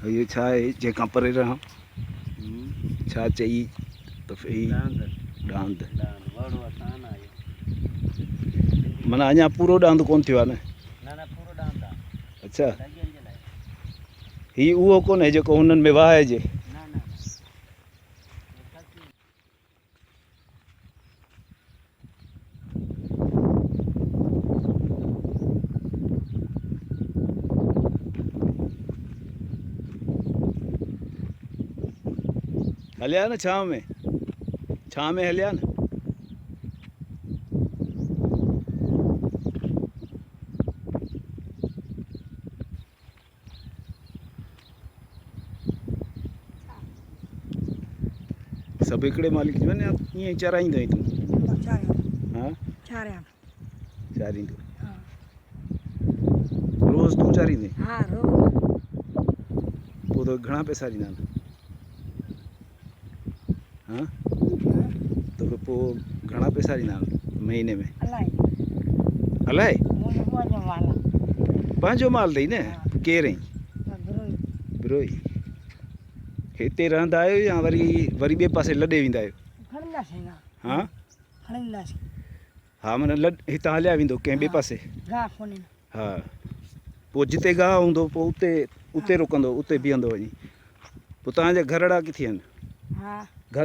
ये छा आहे जेका परे रहां छा चई त डांद माना अञा पूरो डांद कोन थियो आहे न अच्छा ही उहो कोन्हे जेको हुननि में वाहिजे हलिया न छांव में हलिया न सब हिकिड़े मालिक जो न ईअं चराईंदो आहीं तूं हाँ चारींदो रोज़ तूं चारींदे हाँ रोज़ पोइ तो घणा पैसा ॾींदा आहिनि हाँ तो पोइ घणा पैसा ॾींदा आहिनि महीने में अलाए पंहिंजो माल अथई न केरु आहीं बिरोई हिते रहंदा आहियो या वरी ॿिए पासे लॾे वेंदा आहियो हाँ हा माना हितां हलिया वेंदो कंहिं ॿिए पासे हा पोइ जिते गाहु हूंदो पोइ उते रुकंदो उते बीहंदो वञी पोइ तव्हांजा घरड़ा किथे आहिनि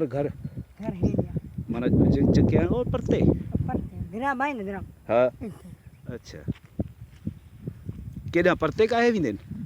घर माना जॻह आहिनि और परते हा अच्छा केॾां परते काहे वेंदा आहिनि